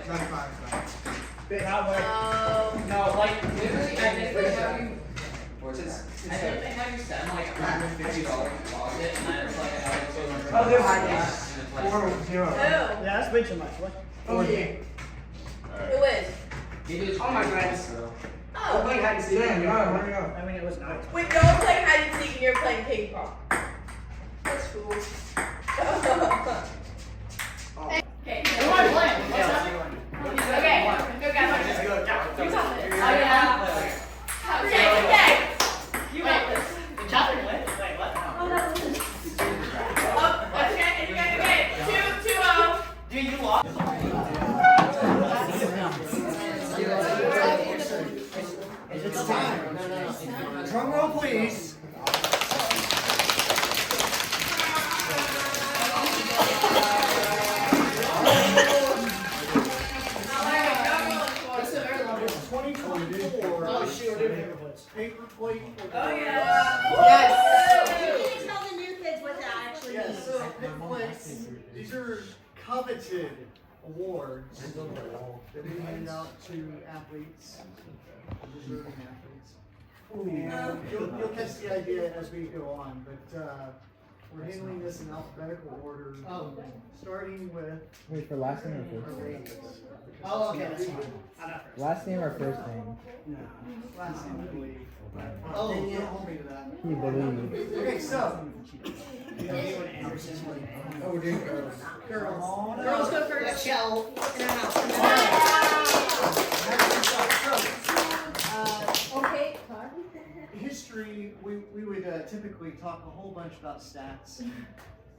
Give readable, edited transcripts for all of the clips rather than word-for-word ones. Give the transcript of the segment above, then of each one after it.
No, like literally, I think they have you. I think they have you spend like $150 deposit, and then it's like another $200. Oh, they're high. Yeah, that's way too much. What? Oh, yeah. Who is? Oh my goodness. Oh. Wait, hide and seek. Hurry up. I mean, it was nice. Wait, no one's playing hide and seek and you're playing ping pong. That's cool. Okay. Who am I playing? What's happening? Okay. Go guys. Just go. You got this. Oh yeah. Okay. You got this. The Catherine went? Wait, what? Oh, okay. 2-0. Dude, you lost. It's time. Drum roll, please. Paperplate. Oh yeah. Yes. You didn't tell the new kids what that actually Yes, means. so paperplates, these are coveted awards that we hand out to athletes, deserving athletes. And you'll catch the idea as we go on, but we're handling this in alphabetical order, starting with Wait, for last name or our first name? ratings. Oh, okay, that's fine. Last name or first name? No, last name, I believe. Oh, Don't yeah. hold me to that. You believe. Okay, so. Oh, we're doing girls. Girls. Girls go first. Shell. In our house. Okay. History, we would typically talk a whole bunch about stats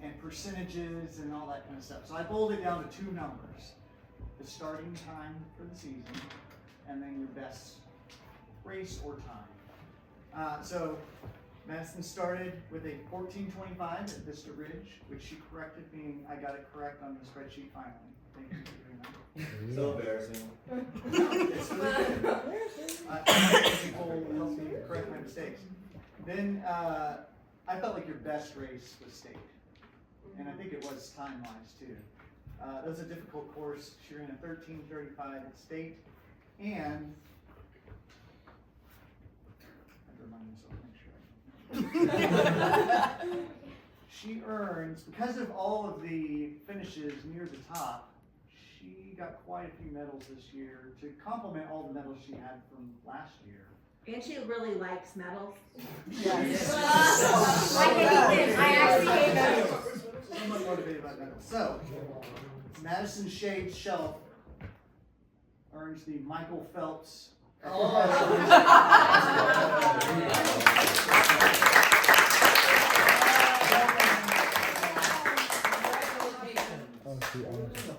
and percentages and all that kind of stuff. So I boiled it down to two numbers. The starting time for the season and then your best race or time. So Madison started with a 14:25 at Vista Ridge, which she corrected me. I got it correct on the spreadsheet finally. Thank you for doing that. So embarrassing. It's really good. People help me correct my mistakes. Then I felt like your best race was state, and I think it was time-wise too. That was a difficult course. She ran a 13:35 at state, and I remind myself, make sure. She earns, because of all of the finishes near the top, she got quite a few medals this year to complement all the medals she had from last year. And she really likes medals. Yes. Like anything, I actually hate medals. Somewhat motivated by medals. So, Madison Shade Shelf earns the Michael Phelps. Oh, she owns it.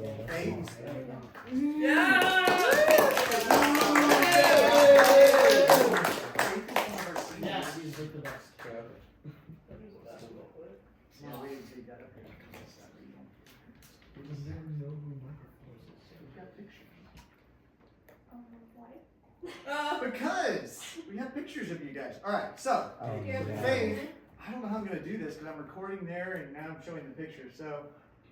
Yeah, she's like the best. Because we have pictures of you guys. All right, so Oh, yeah. Faith, I don't know how I'm gonna do this because I'm recording there and now I'm showing the pictures. So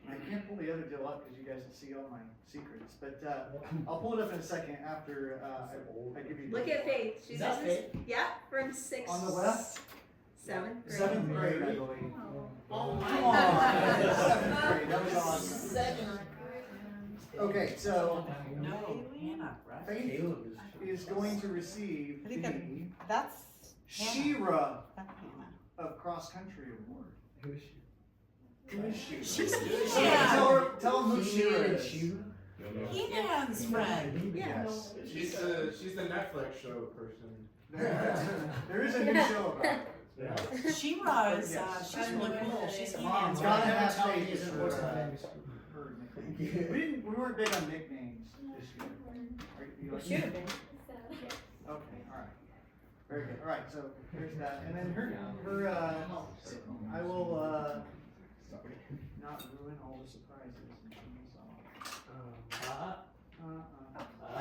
I can't pull the other deal up because you guys will see all my secrets. But I'll pull it up in a second after I give you. Look at Faith. She's Is that Faith? Yeah, from 6th. On the left, 7th grade. 7th grade, I believe. Oh Come on, 7th grade. That was awesome. Okay, so Faith is going to receive I think the That's Shira that's Hannah. of Cross Country Award. Who is she? Who is she? She's Tell them who Shira is. Hannah's friend. Yes. She's the Netflix show person. There is a new show about it. Yeah. She was. Yes. She's really cool. She's Mom, Hannah's gotta friend. have faith is her nickname. We weren't big on nicknames this year. Should have been. Okay, all right. Very good. All right, so there's that, and then her I will not ruin all the surprises. I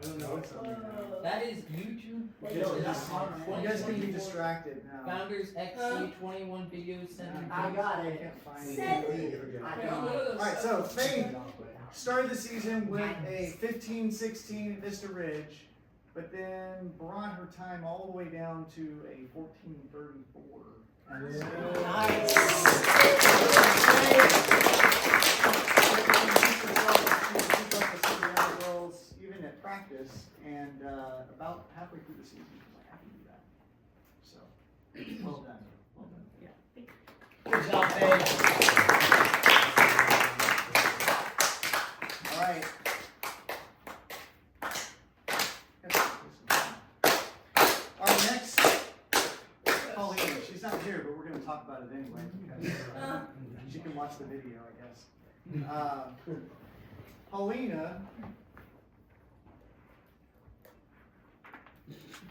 don't know what's on there. That is YouTube. You guys can be distracted now. Founders XC21 Video Center. I got it. I can't find it. All right, so Faith, started the season with a 15-16 at Vista Ridge, but then brought her time all the way down to a 14:34. Nice. Even at practice, and about halfway through the season, she's like, I can do that. So, well done. Well done. Good job, Faye. All right. Our next Paulina, she's not here, but we're going to talk about it anyway because she can watch the video, I guess. Paulina.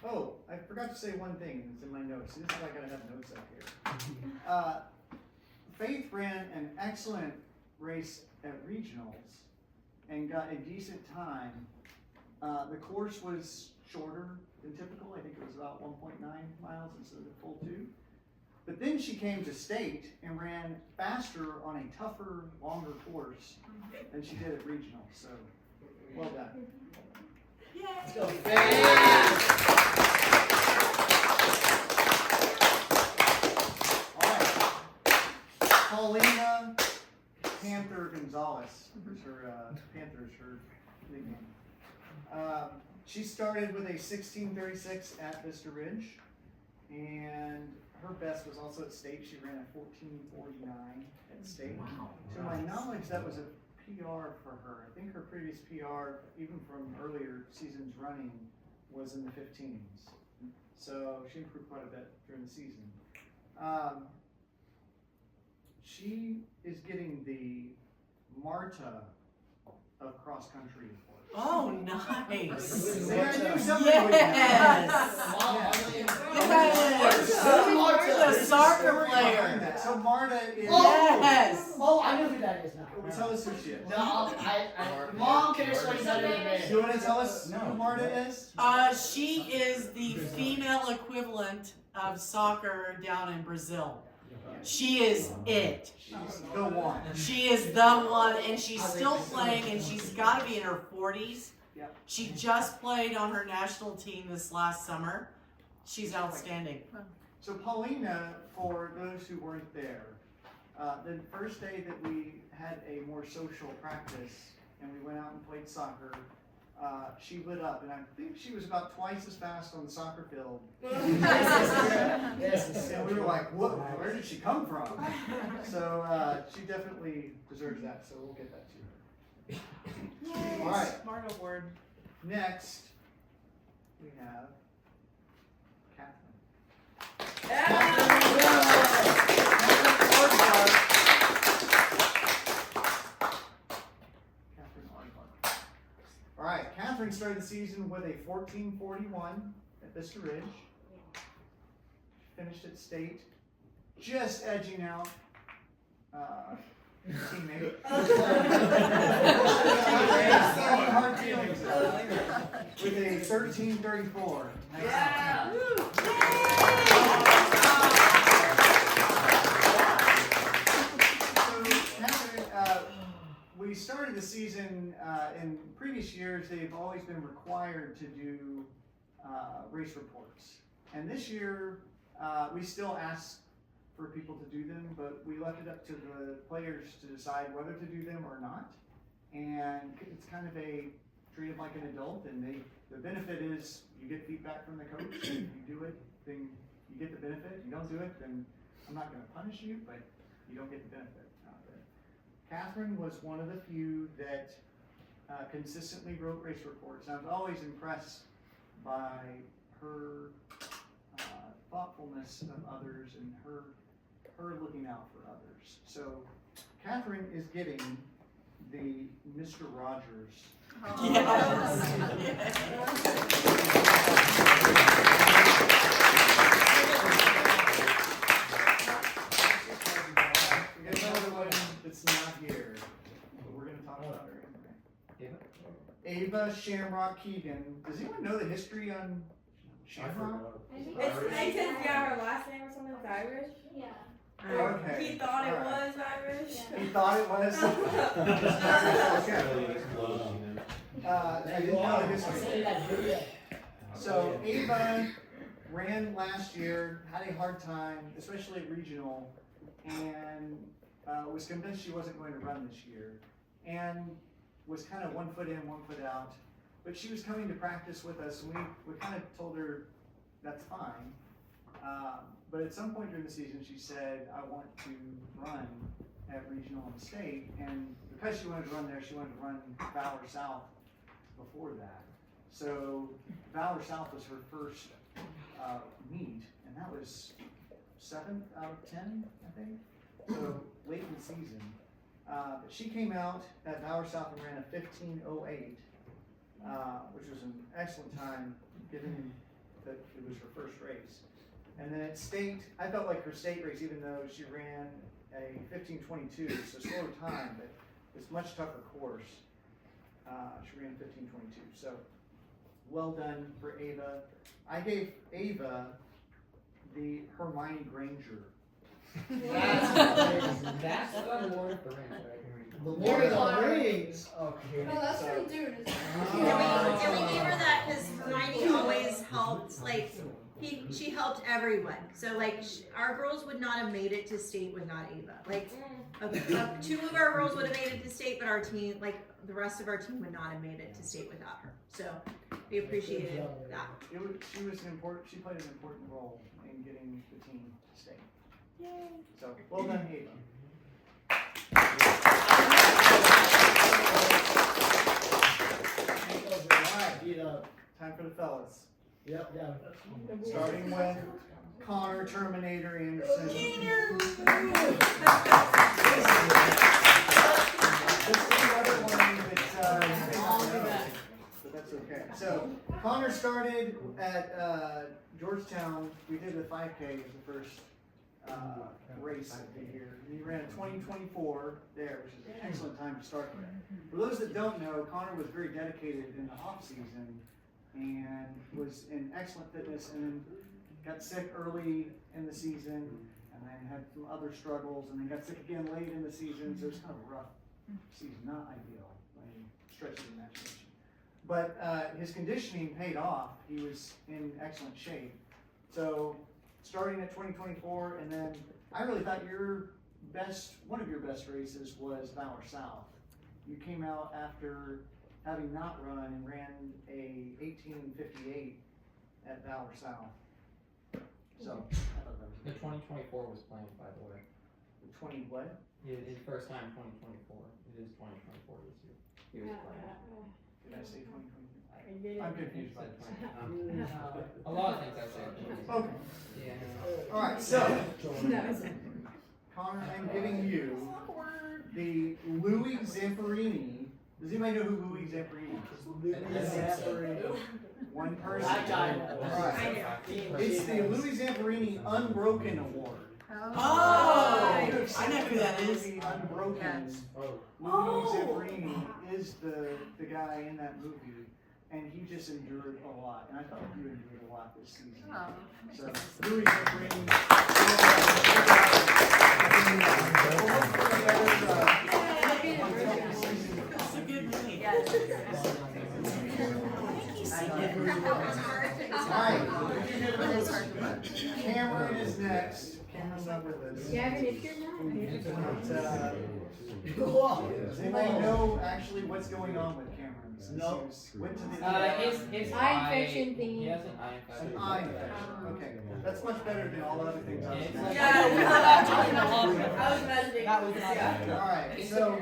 Oh, I forgot to say one thing. It's in my notes. This is why I gotta have notes up here. Faith ran an excellent race at regionals and got a decent time. The course was shorter than typical. I think it was about 1.9 miles instead of the full 2. But then she came to state and ran faster on a tougher, longer course than she did at regional. So, well done. Let's go, Faye. All right. Paulina Panther Gonzalez is her Panther's her nickname. She started with a 16:36 at Vista Ridge, and her best was also at state. She ran a 14:49 at state. To my knowledge, that was a PR for her. I think her previous PR, even from earlier seasons running, was in the 15s. So she improved quite a bit during the season. She is getting the Marta of cross country award. Oh, nice. See, I knew somebody would know. Yes. Marta. You're the soccer Behind player. that. So Marta is. Yes. Oh, I know who that is now. Well, tell us who she is. No, Mom can explain better than me. You want to tell us who Marta is? She is the female equivalent of soccer down in Brazil. She is it. She's the one. She is the one, and she's still playing, and she's got to be in her 40s. Yep. She just played on her national team this last summer. She's outstanding. So Paulina, for those who weren't there, the first day that we had a more social practice and we went out and played soccer, she lit up, and I think she was about twice as fast on the soccer field. Yes. And we were like, "What? Where did she come from?" So she definitely deserves that. So we'll get that to her. All right. Smart award. Next, we have Catherine. Catherine Aardvark. All right, Catherine started the season with a 14:41 at Vista Ridge. Finished at state, just edging out teammate. Our teammates with a 13:34. Nice. Yeah. So, Catherine, we started the season in previous years. They've always been required to do race reports, and this year we still ask for people to do them, but we left it up to the players to decide whether to do them or not. And it's kind of treated like an adult, and the benefit is you get feedback from the coach. If you do it, then you get the benefit. If you don't do it, then I'm not going to punish you, but you don't get the benefit out of it. Catherine was one of the few that consistently wrote race reports. I was always impressed by her thoughtfulness of others and her looking out for others. So Catherine is getting the Mr. Rogers. Yes. We got another one that's not here, but we're going to talk about her anyway. Ava Shamrock Keegan. Does anyone know the history on Shamrock? It's his, yeah, her last name or something. It's Irish. Yeah. Okay. He thought it All right. was Irish. He thought it was. Okay. I didn't know the history. Say that video. So Ava ran last year, had a hard time, especially at regional, and was convinced she wasn't going to run this year, and was kind of 1 foot in, 1 foot out. But she was coming to practice with us, and we kind of told her that's fine. But at some point during the season, she said, "I want to run at regional and state," and because she wanted to run there, she wanted to run Valor South before that. So Valor South was her first meet, and that was 7th out of 10, I think. So late in the season. But she came out at Valor South and ran a 15:08, which was an excellent time given that it was her first race. And then at state, I felt like her state race, even though she ran a 15:22, so slower time, but it's much tougher course. She ran 15:22, so well done for Ava. I gave Ava the Hermione Granger. That's the Lord of the Rings, right? The Lord of the Rings. Okay. No, that's what I'm doing. And we gave her that because Hermione always helped, like, she helped everyone. So, like, our girls would not have made it to state without Ava. Like, 2 of our girls would have made it to state, but our team, like, the rest of our team would not have made it to state without her. So, we appreciated that. She played an important role in getting the team to state. Yay. So, well done, Ava. Alright, time for the fellas. Yep, yeah. Starting with Connor Terminator Anderson. This is another one that, but that's okay. So, Connor started at Georgetown. We did the 5K as the first race of the year. He ran a 20:24 there, which is an excellent time to start with. For those that don't know, Connor was very dedicated in the off season and was in excellent fitness, and then got sick early in the season, and then had some other struggles, and then got sick again late in the season. So it was kind of a rough season, not ideal by any stretch of the imagination. But his conditioning paid off. He was in excellent shape. So starting at 20:24, and then I really thought one of your best races was Valor South. You came out after having not run and ran a 18:58 at Valor South. So I thought that was The 2024 was planned, by the way. the 20 what? It's first time 2024. It is 2024 this year. He was playing. Did I say 2023? I'm confused by this. A lot of things I said. Okay. Yeah. All right. So Connor, I'm giving you the Louis Zamperini. Does anybody know who Louis Zamperini is? One person. All right. It's the Louis Zamperini Unbroken Award. Oh, I know who that is. Movie Unbroken. Louis Zamperini is the guy in that movie, and he just endured a lot. And I thought you endured a lot this season. So Louis Zamperini. It's a good movie. Alright, Cameron is next. Cameron's not with us. Gavin, if you're not. Does anybody know actually what's going on with Cameron? Since No. he went to the His Eye infection thingy. He has an eye infection. an eye infection. Okay, that's much better than all the other things I was mentioning. I was imagining. That was not Yeah. Alright, so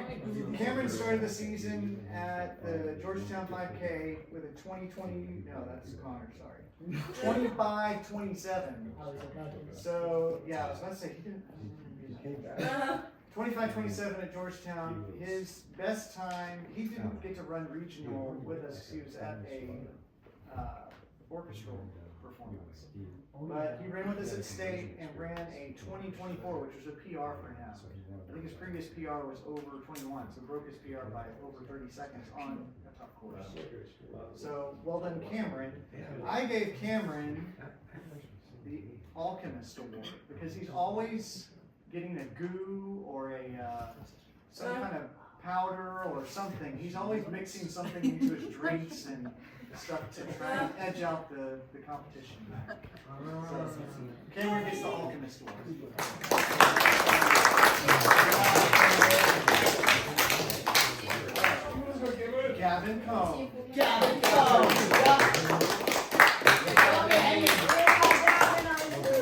Cameron started the season at the Georgetown 5K with a 2020, no, that's Connor, sorry. 25:27. So, yeah, I was about to say, he didn't. 25:27 at Georgetown. His best time, he didn't get to run regional with us because he was at a orchestral performance. But he ran with us at state and ran a 20:24, which was a PR for him. I think his previous PR was over 21, so broke his PR by over 30 seconds on a tough course. So, well done, Cameron. I gave Cameron the Alchemist Award because he's always getting a goo or a some kind of powder or something. He's always mixing something into his drinks and stuff to try and edge out the competition. So, Cameron gets the Alchemist Award. Gavin Cohn. Gavin, go!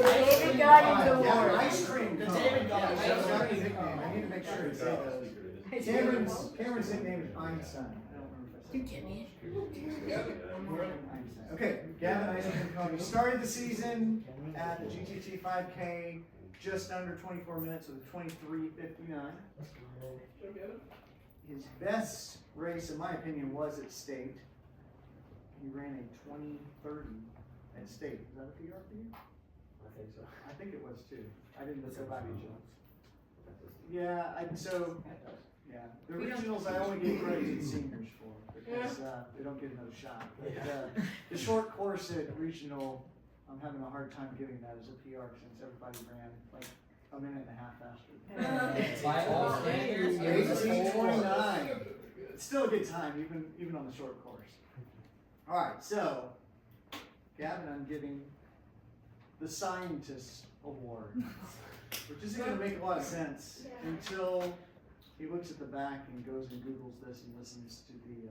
David got his Gavin award. Ice Cream Cone. David got his That's got his nickname. I need to make sure to say those. Cameron's nickname is Einstein. I don't remember if I said Einstein. Okay, Gavin Ice Cream Cone. He started the season at the GTT 5K just under 24 minutes with a 23:59. His best race, in my opinion, was at state. He ran a 20:30 at state. Is that a PR for you? I think so. I think it was too. I didn't look up Yeah, the regionals I only give credit to seniors for because they don't get another shot. But, the short course at regional, I'm having a hard time giving that as a PR since everybody ran like a minute and a half faster. By all standards, 18:29. It's still a good time, even on the short course. All right, so Gavin, I'm giving the Scientist Award, which isn't going to make a lot of sense until he looks at the back and goes and Googles this and listens to the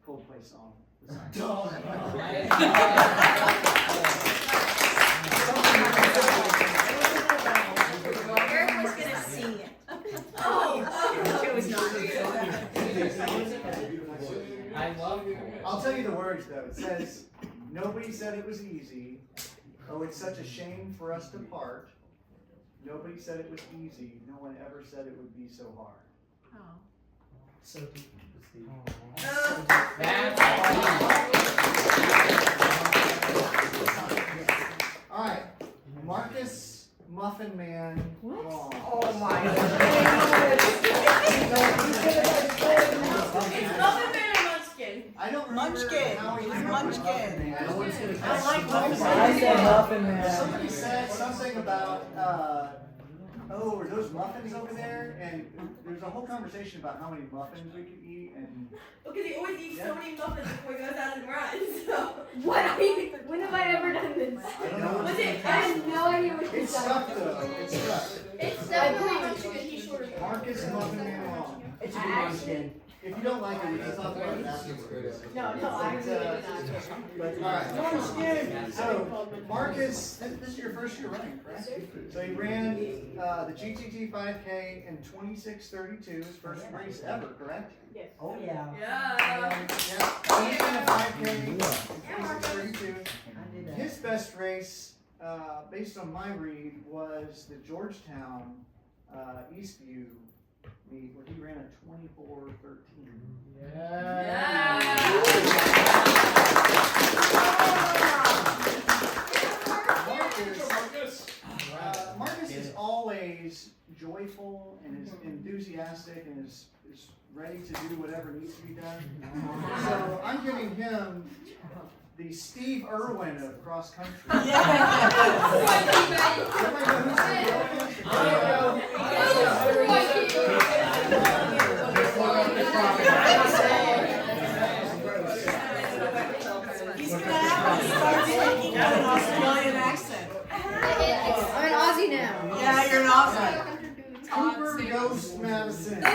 Coldplay song. The Scientist. Eric was gonna sing it. Oh, it was not. I love I'll tell you the words though. It says, "Nobody said it was easy. Oh, it's such a shame for us to part. Nobody said it was easy. No one ever said it would be so hard." Oh. So deep. All right, Marcus Muffin Man. Long. Oh my god. It's Muffin Man or Munchkin? I don't remember Munchkin. how he He's remembered Munchkin. Muffin Man. No one's gonna I like Muffin Man. I said Muffin Man. Somebody said something about, oh, are those muffins over there? And there's a whole conversation about how many muffins we could eat. And Because he always eats so many muffins before he goes out and runs. So. What? When have I ever done this? I don't know. Was it? I have no idea what It's this stuck though. It's stuck. It's definitely Munchkin. He's shorter. Marcus Muffin Man Long. It should be Munchkin. If you don't like it, we can talk about it afterwards. No, I But, really did not. but all right. So Marcus, this is your first year running, correct? So he ran the GTT 5K in 26:32, his first race ever, correct? Yes. Oh, yeah. Yeah. He's in a 5K in 26:32. I did that. His best race, based on my read, was the Georgetown Eastview meet where he ran a 24:13. Marcus is always joyful and is enthusiastic and is ready to do whatever needs to be done. So I'm giving him the Steve Irwin of cross country. Everybody know who Steve Irwin is? He's gonna have to start speaking with an Australian accent. I'm an Aussie now. Yeah, you're an Aussie. Cooper Ghost Madison. I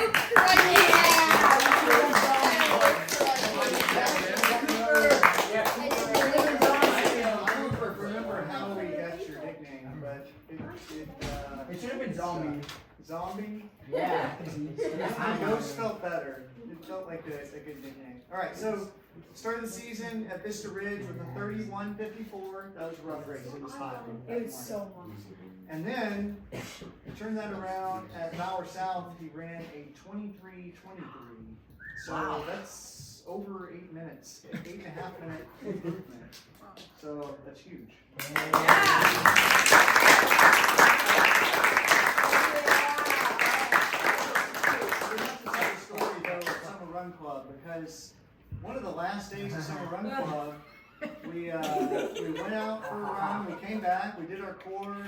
don't remember how we got your nickname, but It should have been Zombie. Zombie? Yeah. Ghost felt better. It felt like a good nickname. Alright, so started the season at Vista Ridge with a 31:54. That was a rough race. It was hot. It was so long. And then he turned that around at Bauer South. He ran a 23:23. So that's over 8 minutes, 8.5 minute improvement. So that's huge. Story though at Summer Run Club, because one of the last days of Summer Run Club, we went out for a run, we came back, we did our core,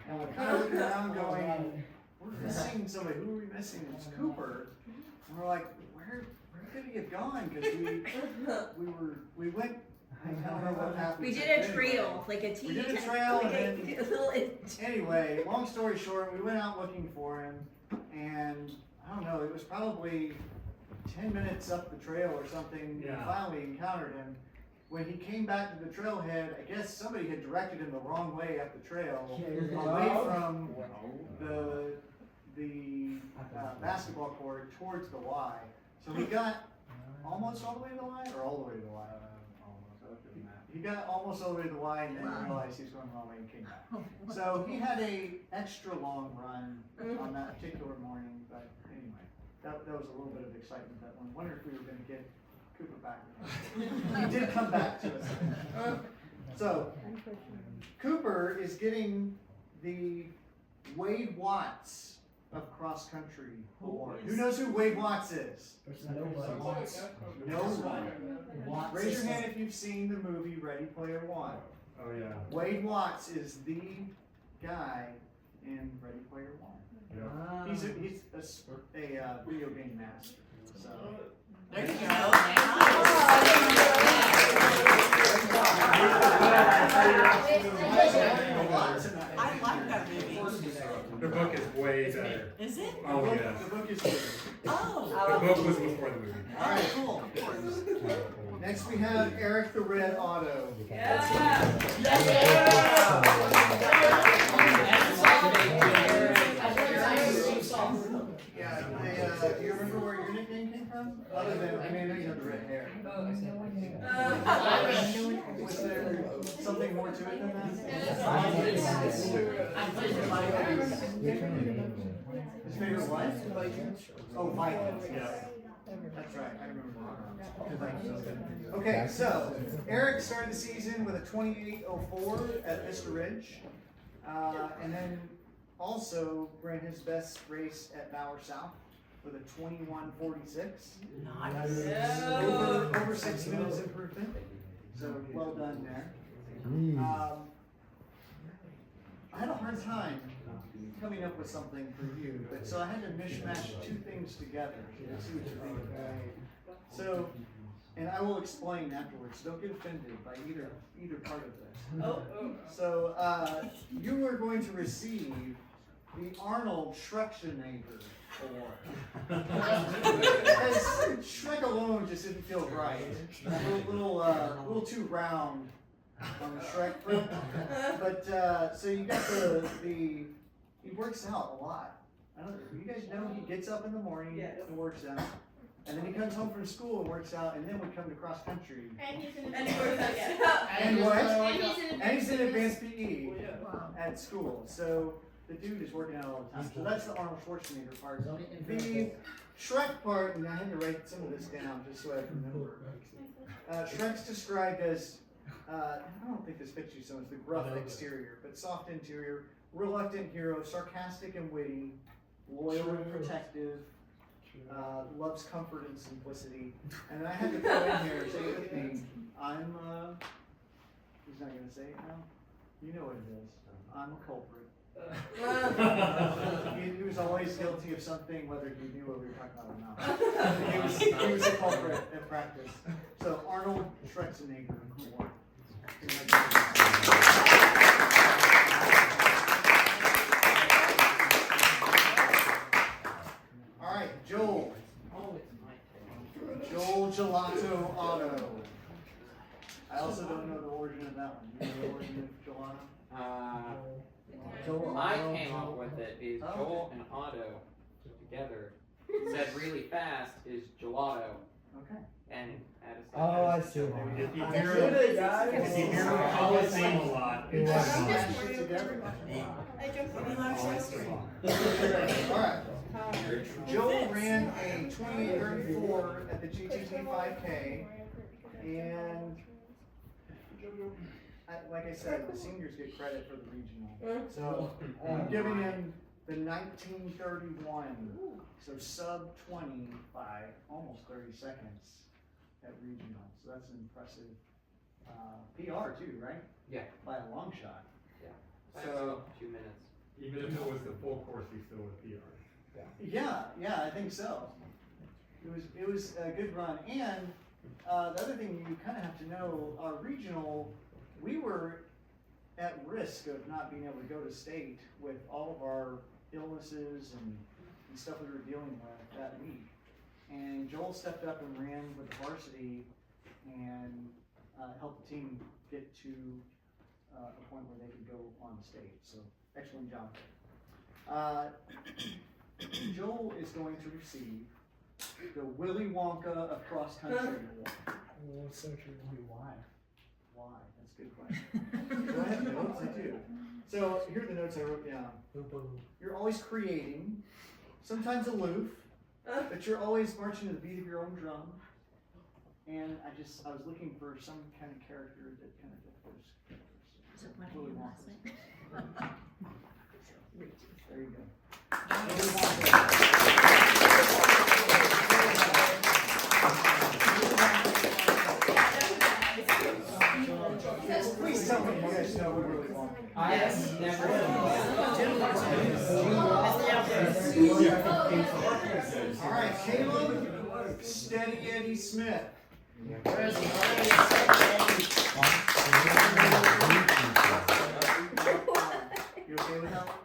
and we're kind of looking around going, we're missing somebody. Who are we missing? It's Cooper. And we're like, where could he have gone? Because we went. I don't know what happened. We did a trail, like a We did a teeny trail, like and a little. Anyway, long story short, we went out looking for him, and I don't know, it was probably 10 minutes up the trail or something. We finally encountered him. When he came back to the trailhead, I guess somebody had directed him the wrong way up the trail, away from the basketball court towards the Y. So he got almost all the way to the Y, or all the way to the Y? He got almost all the way to the Y and then realized he was going the wrong way and came back. So he had a extra long run on that particular morning, but anyway, that was a little bit of excitement that one. Wonder if we were going to get Cooper back. He did come back to us. So Cooper is getting the Wade Watts of cross country award. Who knows who Wade Watts is? No one. Raise your hand if you've seen the movie Ready Player One. Oh yeah. Wade Watts is the guy in Ready Player One. Yeah. He's a video game master. So There you I like that movie. The book is way better. Is it? Oh yeah. the book is good. Oh. The book was before the movie. Oh, cool. Next we have Eric the Red Auto. Yeah, do you remember where your nickname came from? Other than, I mean, I know you have the red hair. Was there something more to it than that? His favorite what? Oh, Vikings, yeah. That's right, I remember. Okay, so Eric started the season with a 28:04 at Vista Ridge. And then also ran his best race at Bauer South with a 21:46. Nice. Over 6 minutes improvement. So well done there. I had a hard time coming up with something for you, but so I had to mishmash two things together to see what you think. So, and I will explain afterwards. Don't get offended by either part of this. So you are going to receive the Arnold Schwarzenegger Award. Because Shrek alone just didn't feel right. A little too round on the Shrek front. But so you got the he works out a lot. I don't know, you guys know he gets up in the morning and works out. And then he comes home from school and works out, and then we come to cross country. And he's in And he works out, yeah. And what? And he's in advanced PE at school. So the dude is working out all the time. So that's the Arnold Schwarzenegger part. The Shrek part, and I had to write some of this down just so I can remember. Shrek's described as, I don't think this fits you so much, the gruff exterior, but soft interior, reluctant hero, sarcastic and witty, loyal and protective, loves comfort and simplicity. And then I had to throw in here, say it with me, I'm, he's not going to say it now? You know what it is. I'm a culprit. He was always guilty of something, whether he knew what we were talking about or not. He was a culprit at practice. So Arnold Schwarzenegger Award. All right, Joel. Joel Gelato Auto. I also don't know the origin of that one. You know the origin of gelato? I came up with it is Joel and Otto together said really fast is gelato. Okay. And at a Oh, I see. If you That's hear good, guys. if you hear him call his name a lot, It was Smash nice. it together. I jumped on Alright. Joel ran a 28:34 at the GTT 5K, and like I said, the seniors get credit for the regional. So I'm giving him the 19:31, so sub 20 by almost 30 seconds at regional. So that's an impressive PR too, right? Yeah. By a long shot. Yeah. So 2 minutes. Even if it was the full course, he still would PR. Yeah, I think so. It was a good run, and the other thing you kind of have to know, our regional, we were at risk of not being able to go to state with all of our illnesses and stuff we were dealing with that week. And Joel stepped up and ran with the varsity and helped the team get to a point where they could go on state. So excellent job. Joel is going to receive the Willy Wonka of cross country award. Oh, so true. Why? Why? That's a good question. Do I have notes? I do. So here are the notes I wrote down. You're always creating, sometimes aloof, but you're always marching to the beat of your own drum. And I was looking for some kind of character that kind of fit those characters. Is it one of Willy your Wonka. last There you go. Willy Wonka. Please tell me you guys know what Willy Wonka is. I have never All right, Caleb, Steady Eddie Smith. You okay with that one?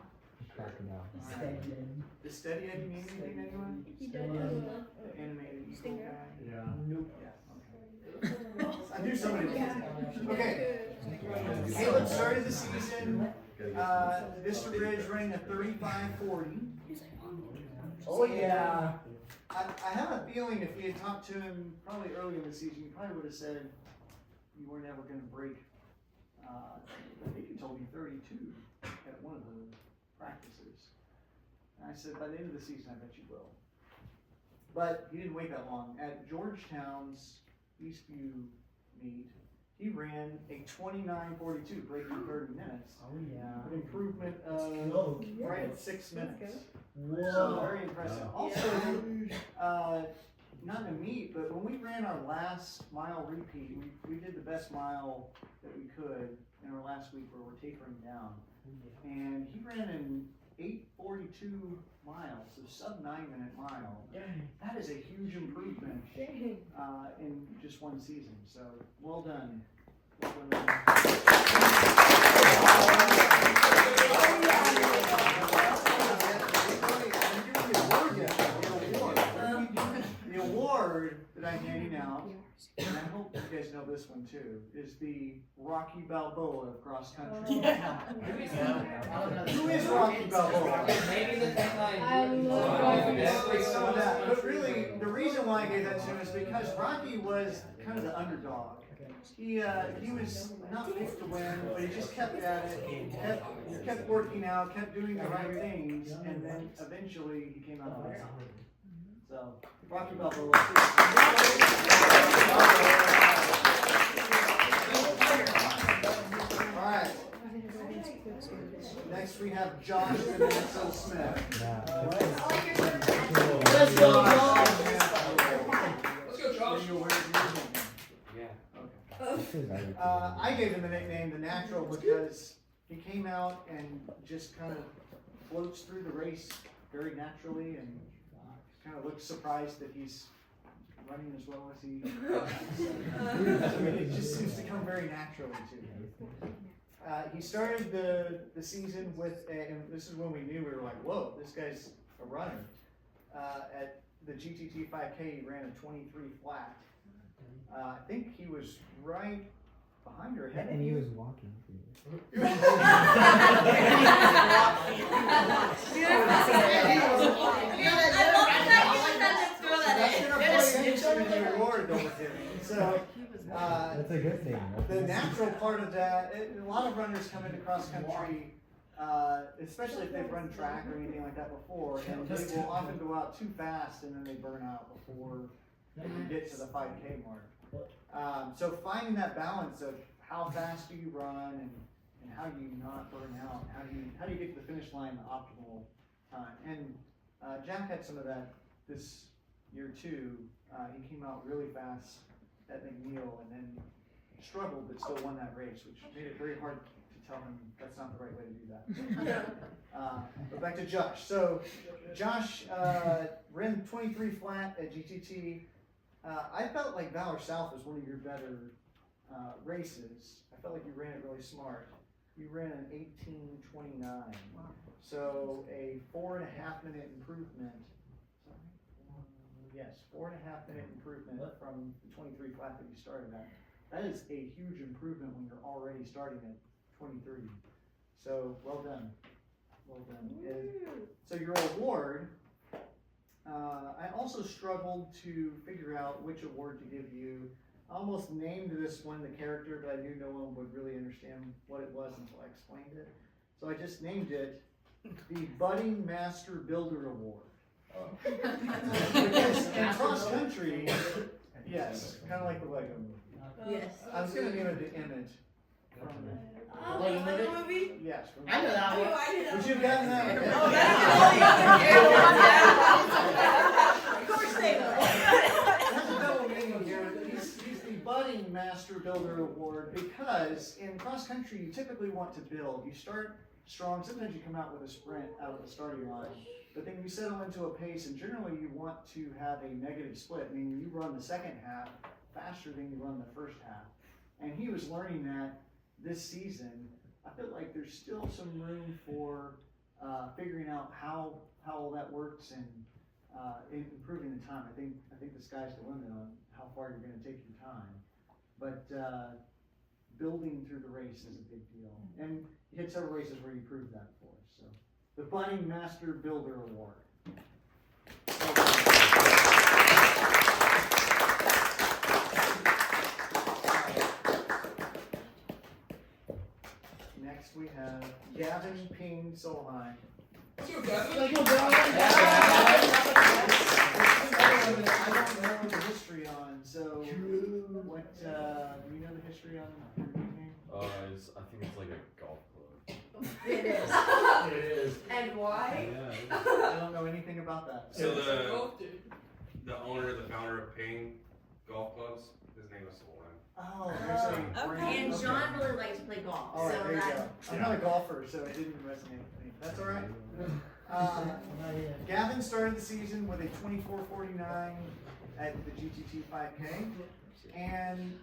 Does Steady Eddie mean anything to anyone? The animated eagle guy? Yeah. Nope. Yeah, okay. I knew somebody was. Okay. Caleb started the season, Vista Ridge running a 35-40. Oh yeah. I have a feeling if we had talked to him probably early in the season, he probably would have said you were never going to break. I think he told me 32 at one of the practices. And I said, by the end of the season, I bet you will. But he didn't wait that long. At Georgetown's Eastview meet, he ran a 29:42, breaking 30 minutes. Oh yeah. An improvement of right at 6 minutes. Whoa. So very impressive. Also, not in a meet, but when we ran our last mile repeat, we did the best mile that we could in our last week where we're tapering down. And he ran an 8:42 miles, so sub 9-minute mile. That is a huge improvement in just one season. So well done. Well done. The award that I'm handing out, and I hope you guys know this one too, is the Rocky Balboa of cross country. Who is Rocky Balboa? Maybe the thing I love Definitely some of that. But really, the reason why I gave that to him is because Rocky was kind of the underdog. He was not picked to win, but he just kept at it, kept working out, kept doing the right things, and then eventually he came out on top. So, Rocky Balboa. All right. Next we have Josh Vanessa Smith. Let's go, Josh. Let's go, Josh. I gave him the nickname The Natural because he came out and just kind of floats through the race very naturally and kind of looks surprised that he's running as well as he does. It just seems to come very naturally to him. He started the season with, and this is when we knew, we were like, whoa, this guy's a runner. At the GTT 5K, he ran a 23 flat. I think he was right behind her head. And he was walking. So, that's a good thing. the natural part of that, a lot of runners come into cross country, especially if they've run track or anything like that before, and they will often go out too fast and then they burn out before they can get to the 5K mark. So finding that balance of how fast do you run and how do you not burn out, how do you get to the finish line the optimal time, and Jack had some of that this year too. He came out really fast at McNeil and then struggled but still won that race, which made it very hard to tell him that's not the right way to do that. But back to Josh. So Josh ran 23 flat at GTT. I felt like Valor South was one of your better races. I felt like you ran it really smart. You ran an 18:29. So a 4.5 minute improvement. Yes, 4.5 minute improvement from the 23 flat that you started at. That is a huge improvement when you're already starting at 23. So well done. Well done. And so your award, I also struggled to figure out which award to give you. I almost named this one the character, but I knew no one would really understand what it was until I explained it. So I just named it the Budding Master Builder Award. Because in cross country, yes, kind of like the Lego movie. Yes. I was going to name it the Image. From Oh, the Lego movie? yes. From I know that Oh, one. I did that. Would you have gotten that? Okay. Oh, that's all the other. Of course they would. There's a double meaning here. He's the Budding Master Builder Award because in cross country you typically want to build. You start strong. Sometimes you come out with a sprint out of the starting line, but then you settle into a pace, and generally you want to have a negative split, meaning you run the second half faster than you run the first half. And he was learning that this season. I feel like there's still some room for figuring out how all that works and improving the time. I think the sky's the limit on how far you're going to take your time, but building through the race is a big deal. And you had several races where you proved that for us. So the Budding Master Builder Award. Next we have Gavin Ping Solheim. I don't know the history on, so what, do you know the history on your nickname? I think it's like a golf club. It is. It is. And why? Yeah. I don't know anything about that. So the owner, the founder of Ping Golf Clubs, his name is Solheim. Oh, there's a brand. And Okay. John really likes to play golf, All right, so there you that. go. I'm not a golfer, so it didn't resonate with me. That's all right. Gavin started the season with a 24:49 at the GTT 5K, and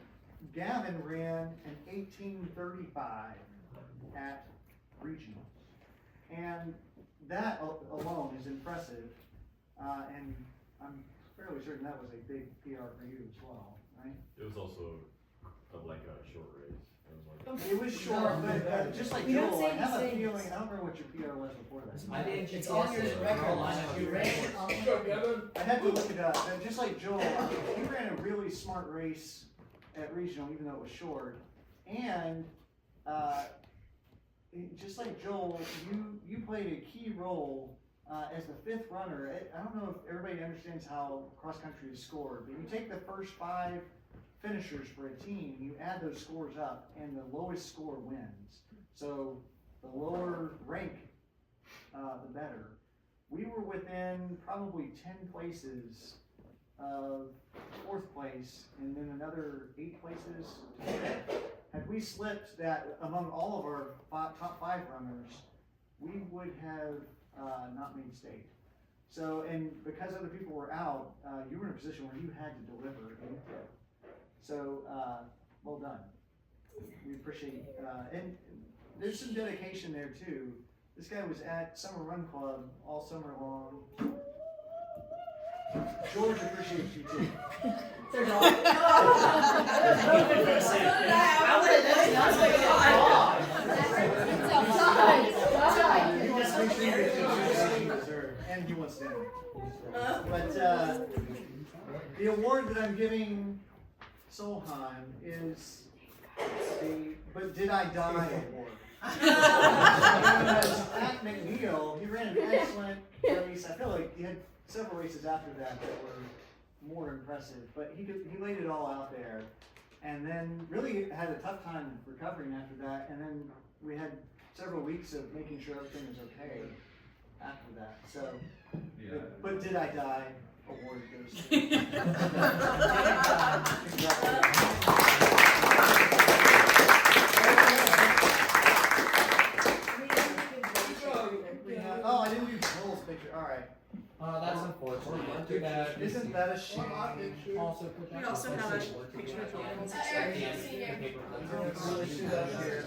Gavin ran an 18:35 at regionals, and that alone is impressive. And I'm fairly certain that was a big PR for you as well, right? It was also like a short race. It was short, but just like You don't Joel, say I have a these feeling, things. I don't remember what your PR was before that. I didn't It's on your record. You ran it on I had to look it up, and just like Joel, he ran a really smart race at regional, even though it was short, and, just like Joel, you played a key role, as the fifth runner. I don't know if everybody understands how cross-country is scored, but you take the first 5 finishers for a team, you add those scores up, and the lowest score wins. So the lower rank, the better. We were within probably 10 places of 4th place, and then another 8 places to 5th. Had we slipped that among all of our top 5 runners, we would have not made state. So, and because other people were out, you were in a position where you had to deliver and you did. So, well done. We appreciate, and there's some dedication there too. This guy was at Summer Run Club all summer long. George appreciates you too. There's all. You just make sure you get what you deserve, and he wants dinner. But the award that I'm giving Solheim is the "But Did I Die" award. At McNeil, he ran an excellent race. I feel like he had several races after that were more impressive, but he laid it all out there, and then really had a tough time recovering after that. And then we had several weeks of making sure everything was okay after that. So, Yeah. but Did I Die award goes to a shame. Also put We also have a picture of Jordan.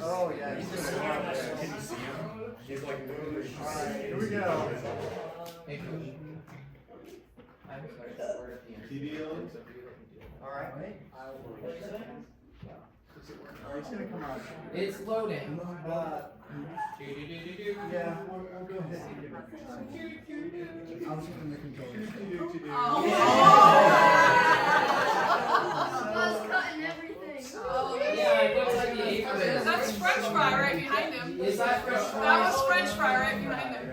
Oh, yeah. He's doing a lot there. Can you see him? He's like literally. Alright, here we go. Hey, Coach. I'm sorry, the word at the end. Alright. Alright, it's gonna come out. It's loading. Yeah, we'll go ahead and give it. I was using the controller. Buzz cutting everything. Yeah, it looks like the apron. That's French fry right behind him. Is that French fry? That was French fry right behind him.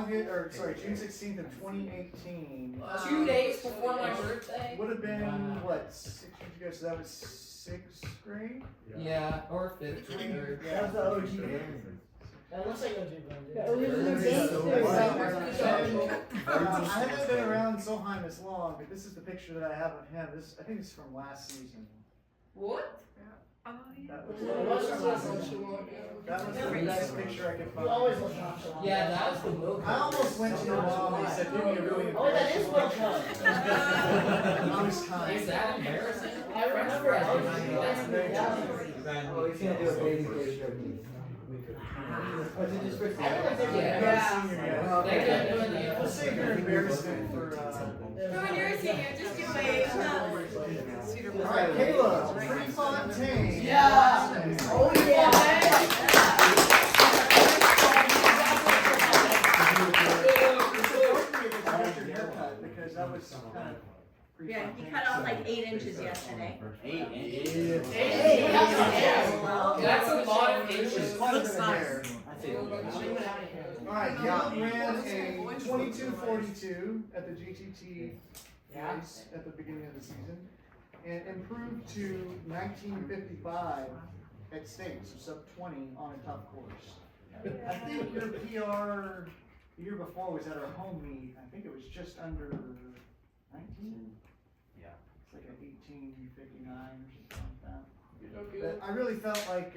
June 16th of 2018. 2 days before my birthday? Would have been, what, 6 years ago, so that was 6th grade? Yeah, or 5th grade. Yeah. That's the OG game. That looks like OG I haven't been around Solheim as long, but this is the picture that I have of him. I think it's from last season. What? That was the best picture I could find. Yeah, that was the milk. I almost went to your mom and said, give me a really Oh, that is World Cup. I was kind. Is that embarrassing? I remember it. That's very Oh, he's gonna do a baby picture. Was it just for Yeah. They kept doing the We'll save your embarrassment for, When you're a senior, just do a. Alright, Caleb, Prefontaine. Yeah. Oh, because that was kind of Yeah, he cut off like 8 inches yesterday. 8 inches. That's a lot of inches. Looks nice. Alright, Caleb ran a 22:42 at the GTT race at the beginning of the season and improved to 19:55 at state, so sub 20 on a tough course. I think your PR the year before was at our home meet. I think it was just under 19. Yeah. It's like an 18:59 or something like that. But I really felt like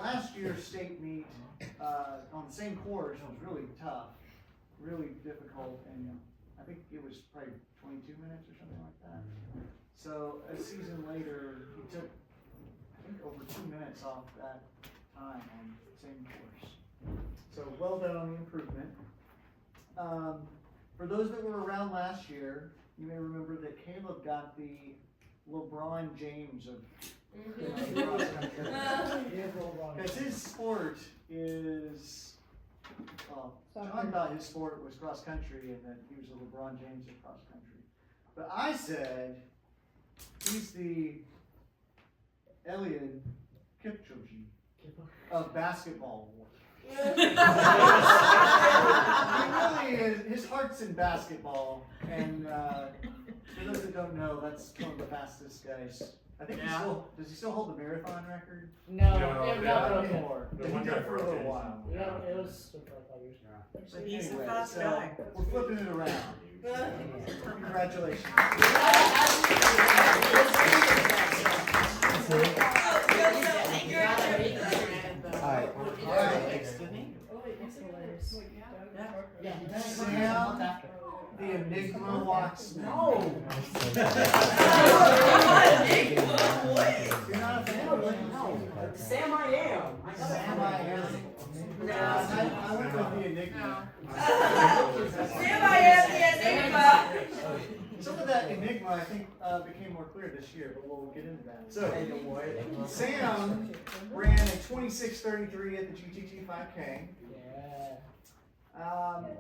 last year's state meet on the same course was really tough, really difficult, and I think it was probably 22 minutes or something like that. So a season later, he took, I think, over 2 minutes off that time on the same course. So well done on the improvement. For those that were around last year, you may remember that Caleb got the LeBron James of cross country. Because his sport is, well, John thought his sport was cross country and that he was the LeBron James of cross country. But I said he's the Eliud Kipchoge of basketball. He really is, his heart's in basketball, and for those that don't know, that's one of the fastest guys. I think does he still hold the marathon record? No, No, not no. anymore. The He one did guy it for a little while. Yeah, it was for 5 years now. But He's a anyway, fast so guy. we're flipping it around. Congratulations. Sam, the Enigma walks. No. You're not a fan of it? Sam, I am. Sam, I am. I went with the Enigma. Some of that Enigma, I think, became more clear this year, but we'll get into that. So, Sam ran a 26:33 at the GTT 5K.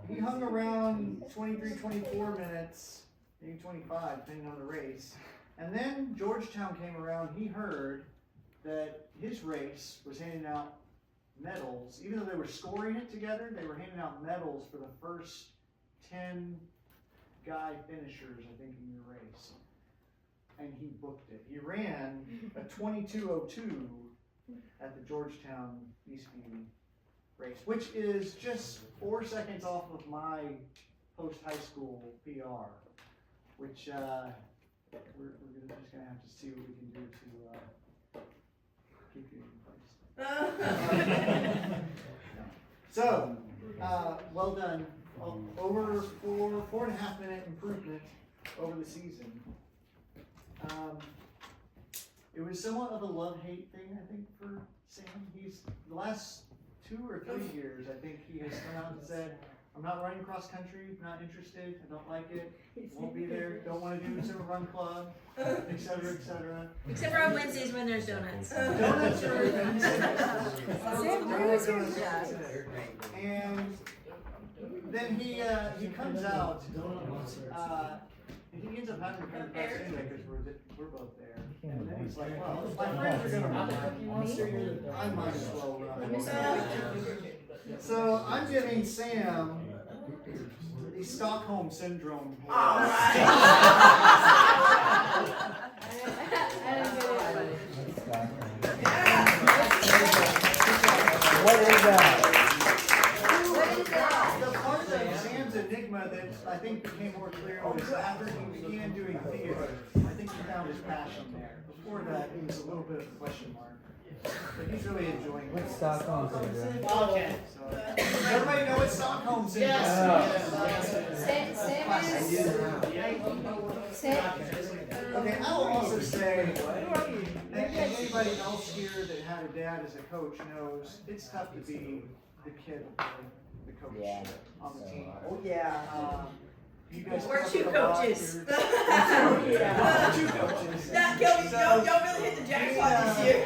He hung around 23-24 minutes, maybe 25, depending on the race. And then Georgetown came around. He heard that his race was handing out medals. Even though they were scoring it together, they were handing out medals for the first 10 guy finishers, I think, in your race. And he booked it. He ran a 22:02 at the Georgetown Eastview race, which is just 4 seconds off of my post-high school PR, which we're just going to have to see what we can do to keep you in place. So, well done over 4.5 minute improvement over the season. It was somewhat of a love-hate thing, I think, for Sam. He's, the last 2 or 3 years, I think he has come out and said, I'm not running cross country, not interested, I don't like it, won't be there, don't want to do Zimmer Run Club, etc., etc. Except for on Wednesdays when there's donuts. Donuts are events. And then he comes out, he ends up having to come to press anyway because we're both there. And then he's like, well, my friends are gonna run, I might as well run. So I'm giving Sam the Stockholm Syndrome. What is that? The part of Sam's enigma that I think became more clear was after he began doing theater. I think he found his passion there. Before that, it was a little bit of a question mark. But he's really enjoying it. What's Stockholm Syndrome? Okay. So, does everybody know what Stockholm Syndrome is? Okay, I will also say, and anybody else here that had a dad as a coach knows it's tough to be the kid of the coach on the team. Oh yeah. You guys We're cover two a lot. coaches. We're two coaches. That killed me. Y'all really hit the jackpot this year.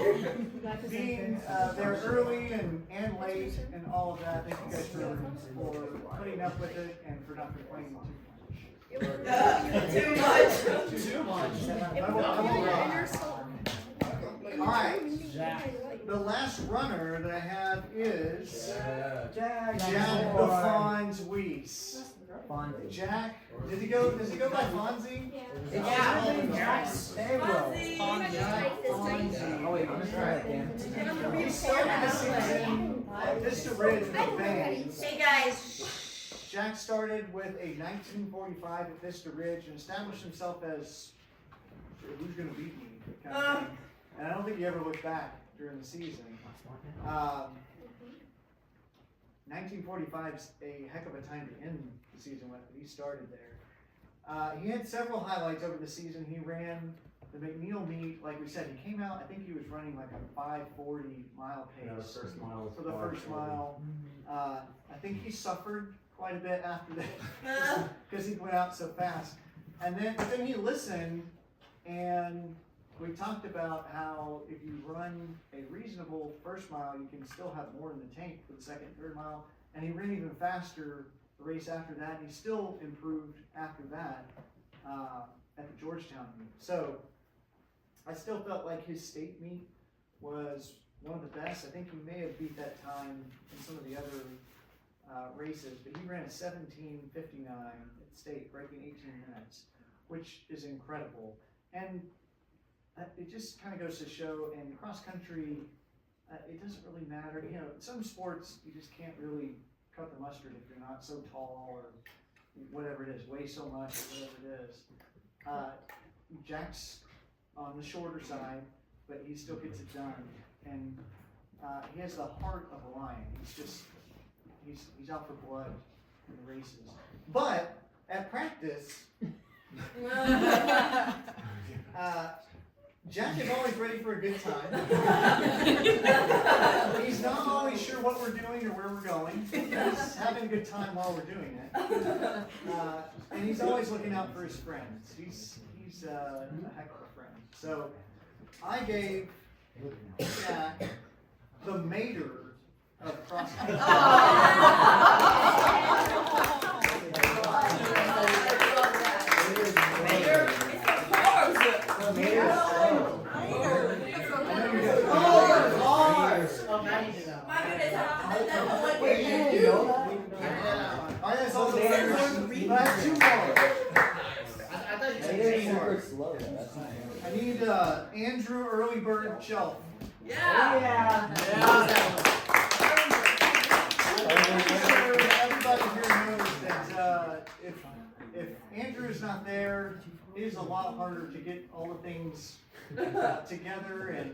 Being there early and late and all of that, thank you guys for putting up with it and for not complaining Too much. too much. I won't All right. The last runner that I have is Jack the Fonz Weiss. Jack, does he go by Fonzie? Oh wait, I'm try again. He started the season at Vista Ridge with a bang. Hey guys. Jack started with a 1945 at Vista Ridge and established himself as who's going to beat me kind of thing. And I don't think he ever looked back during the season. 1945 is a heck of a time to end the season with. He started there. He had several highlights over the season. He ran the McNeil meet, like we said. He came out. I think he was running like a 5:40 mile pace for the first mile. I think he suffered quite a bit after that because he went out so fast. And then he listened, and we talked about how if you run a reasonable first mile, you can still have more in the tank for the second, third mile. And he ran even faster the race after that. And he still improved after that at the Georgetown meet. So I still felt like his state meet was one of the best. I think he may have beat that time in some of the other races, but he ran a 17:59 at state, breaking 18 minutes, which is incredible. And it just kind of goes to show in cross country, it doesn't really matter. You know, some sports you just can't really cut the mustard if you're not so tall or whatever it is, weigh so much or whatever it is. Jack's on the shorter side, but he still gets it done. And he has the heart of a lion. He's out for blood in the races. But at practice, Jack is always ready for a good time. He's not always sure what we're doing or where we're going. He's having a good time while we're doing it. And he's always looking out for his friends. He's a heck of a friend. So I gave Jack the mater of cross country. I need Andrew Early Bird Shelf. Yeah. Everybody here knows that if Andrew is not there, it is a lot harder to get all the things together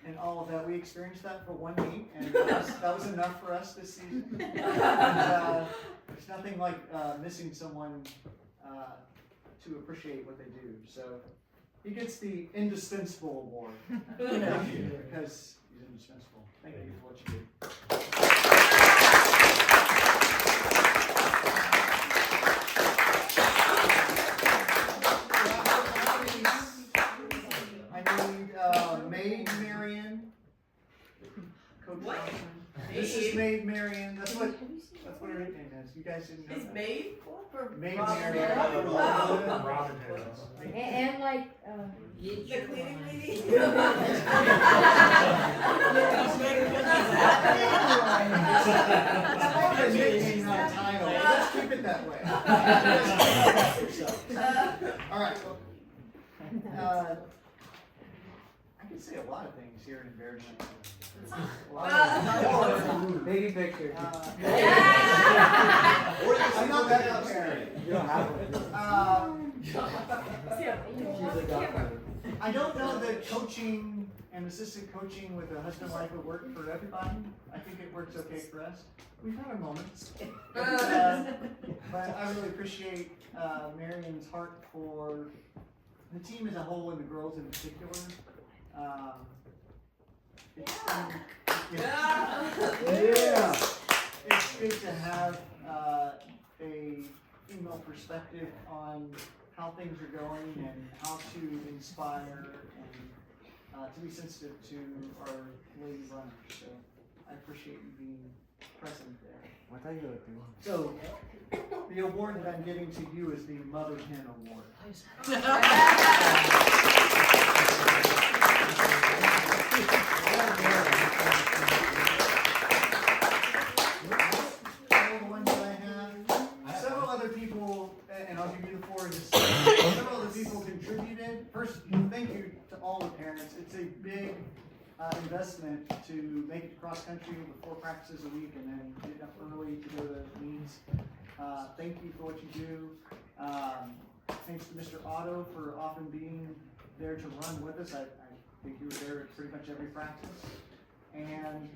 and all of that. We experienced that for one meet, and that was enough for us this season. There's nothing like missing someone to appreciate what they do. So he gets the indispensable award because he's indispensable. Thank you for what you do. Maid Marion. Coach What? Johnson. This is Maid Marion. That's what her nickname is. You guys didn't know It's that. made? Maid Robin Marion. Hood? Oh. Robin Hood. And like, The cleaning lady? Her nickname, not a title. Let's keep it that way. All right. I can say a lot of things here in embarrassment. Baby picture. I'm not that transparent. You don't have one. She's a godmother. I don't know that coaching and assistant coaching with a husband and wife would work for everybody. I think it works okay for us. We've had our moments. But I really appreciate Marion's heart for the team as a whole and the girls in particular. It's good to have a female perspective on how things are going and how to inspire and to be sensitive to our lady runners. So I appreciate you being present there. What are you doing? So the award that I'm giving to you is the Mother Hen Award. All the ones that I have. Several other people, and I'll give you the floor in just a second. Several other people contributed. First, thank you to all the parents. It's a big investment to make it cross country with 4 practices a week and then get up early to go to meets. Thank you for what you do. Thanks to Mr. Otto for often being there to run with us. I think you were there at pretty much every practice. And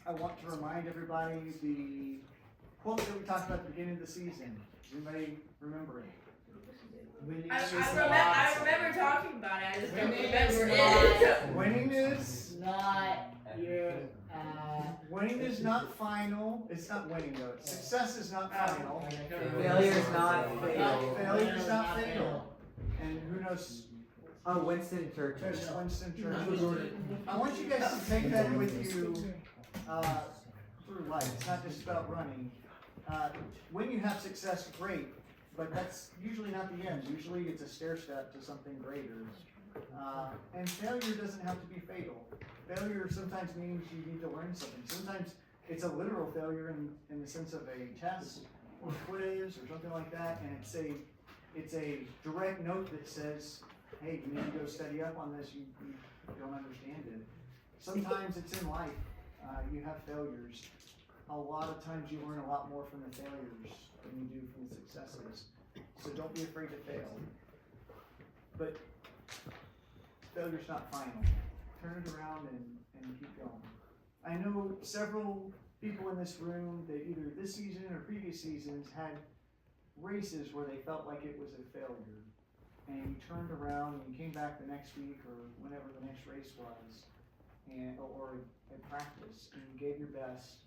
I want to remind everybody the quote that we talked about at the beginning of the season. Does anybody remember it? I remember talking about it. I just don't Winning remember is it. Winning is not, winning is not final. It's not winning though. Success is not final. Failure is not fatal. Failure is not fatal. And who knows? Oh, Winston Churchill. There's Winston Churchill. I want you guys to take that with you through life. It's not just about running. When you have success, great. But that's usually not the end. Usually it's a stair step to something greater. And failure doesn't have to be fatal. Failure sometimes means you need to learn something. Sometimes it's a literal failure in the sense of a test or quiz or something like that, and it's a direct note that says, hey, you need to go study up on this, you don't understand it. Sometimes it's in life. You have failures. A lot of times you learn a lot more from the failures than you do from the successes. So don't be afraid to fail. But failure's not final. Turn it around and keep going. I know several people in this room that either this season or previous seasons had races where they felt like it was a failure. And you turned around and you came back the next week or whenever the next race was, or at practice, and you gave your best.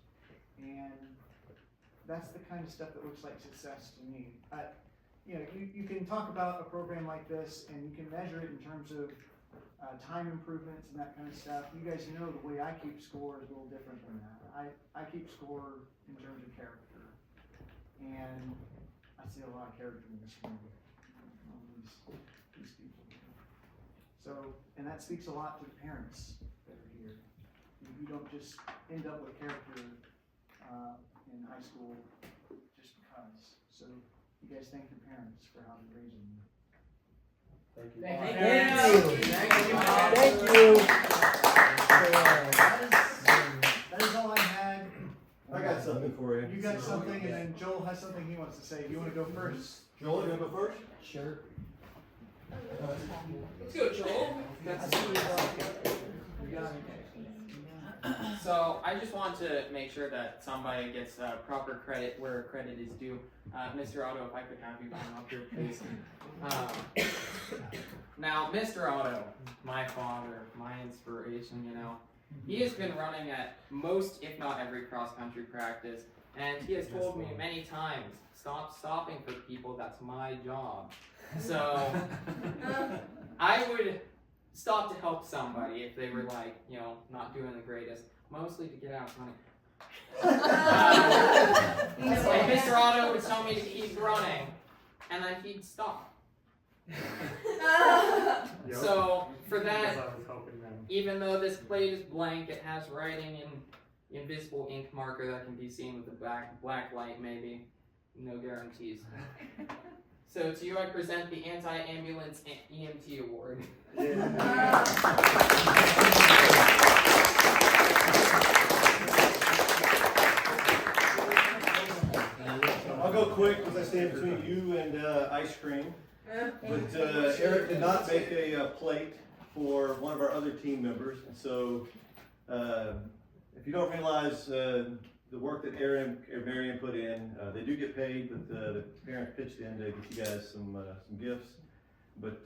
And that's the kind of stuff that looks like success to me. You can talk about a program like this and you can measure it in terms of time improvements and that kind of stuff. You guys know the way I keep score is a little different than that. I keep score in terms of character. And I see a lot of character in this room. These people. So, and that speaks a lot to the parents that are here. You don't just end up with character in high school just because. So you guys thank your parents for how they're raising you. Thank you. Thank That is all I had. I got something for you. You got something, and then Joel has something he wants to say. Do you want to go first? Joel, you want to go first? Sure. Let's go, Joel. So I just want to make sure that somebody gets proper credit where credit is due. Mr. Otto, if I could have you come up here, please. Now, Mr. Otto, my father, my inspiration, you know, he has been running at most, if not every cross-country practice, and he has told me many times, stop stopping for people, that's my job. So, I would stop to help somebody if they were like, you know, not doing the greatest, mostly to get out money. And Mr. Otto would tell me to keep running, and then he'd stop. So for that, even though this plate is blank, it has writing in invisible ink marker that can be seen with the black light, maybe. No guarantees. So to you, I present the Anti-Ambulance EMT Award. I'll go quick because I stand between you and ice cream. But Eric did not make a plate for one of our other team members. And so if you don't realize the work that Aaron or Marion put in, they do get paid, but the parents pitched in to get you guys some gifts. But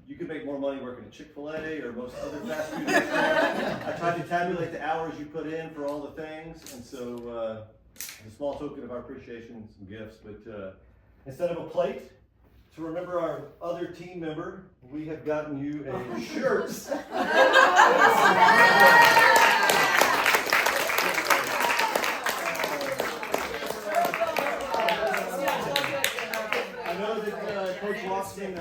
you could make more money working at Chick-fil-A or most other fast food restaurants. I tried to tabulate the hours you put in for all the things, and so a small token of our appreciation, some gifts. But instead of a plate, to remember our other team member, we have gotten you a shirt. I know that Coach Watson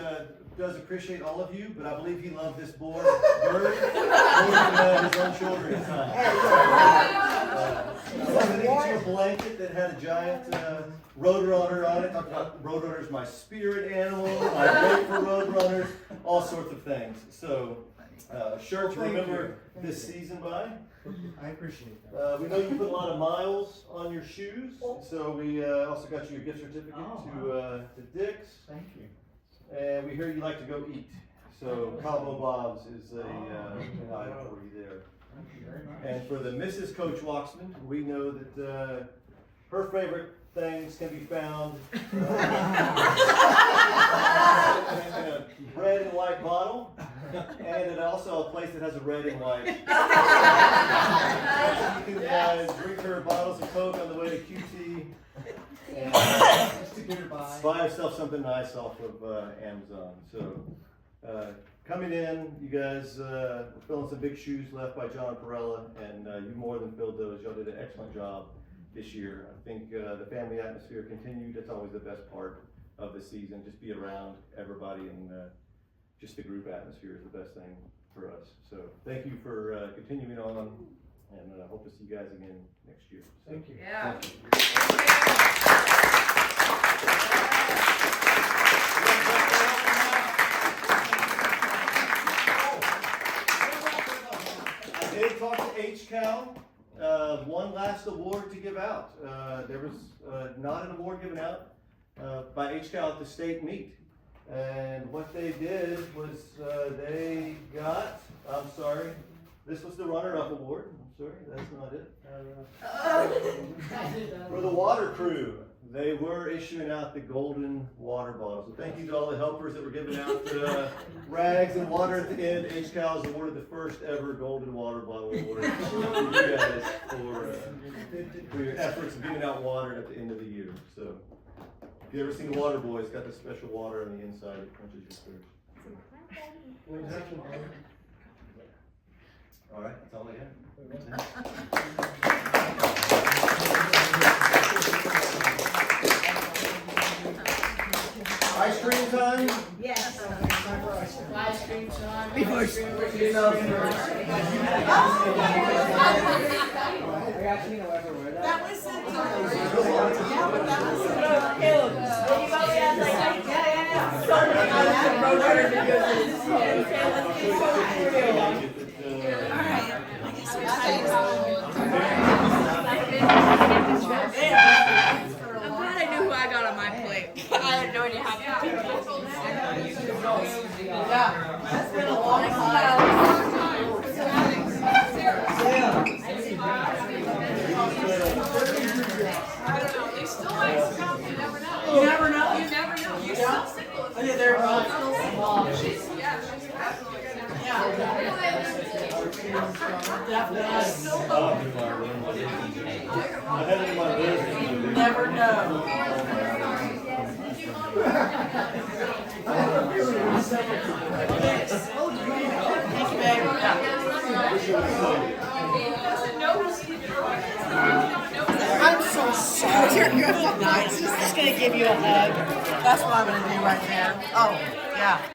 does appreciate all of you, but I believe he loved this bird more than his own children. I wanted to get you a blanket that had a giant Roadrunner on it. Talked about Roadrunner's my spirit animal. I wait for Roadrunners, all sorts of things. So, shirt to remember this season by. I appreciate that. We know you put a lot of miles on your shoes, so we also got you a gift certificate to Dick's. Thank you. And we hear you like to go eat. So Cabo Bob's is an item for you there. Thank you very much. And for the Mrs. Coach Waxman, we know that her favorite things can be found in a red and white bottle, and at also a place that has a red and white. You can drink her bottles of Coke on the way to QT. And Just to get her by. buy yourself something nice off of Amazon. So coming in, you guys were filling some big shoes left by John Perella, and you more than filled those. Y'all did an excellent job this year. I think the family atmosphere continued. That's always the best part of the season. Just be around everybody, and just the group atmosphere is the best thing for us. So thank you for continuing on, and I hope to see you guys again next year. So, Thank you. Yeah. I did talk to HCal. One last award to give out. There was not an award given out by HCal at the state meet. And what they did was they got, I'm sorry, this was the runner-up award. I'm sorry, that's not it. For the water crew, they were issuing out the golden water bottles. So thank you to all the helpers that were giving out rags and water at the end. HCal has awarded the first ever golden water bottle award to you guys for your efforts of giving out water at the end of the year. So if you ever seen the Water Boy, it's got the special water on the inside that quenches your thirst. All right, that's all I have. Ice cream time? Yes. Ice cream time. I got Tino everywhere. That was it. Caleb, you probably had like, yeah. So many other Roadrunner videos. Alright, I guess we're tired. I'm glad I knew who I got on my plate. I had no idea how to do it. Definitely. I had it in my list. Never know. Thank you, babe. I'm so sorry. You're good. Nice. Just gonna give you a hug. That's what I'm gonna do right there. Oh, yeah.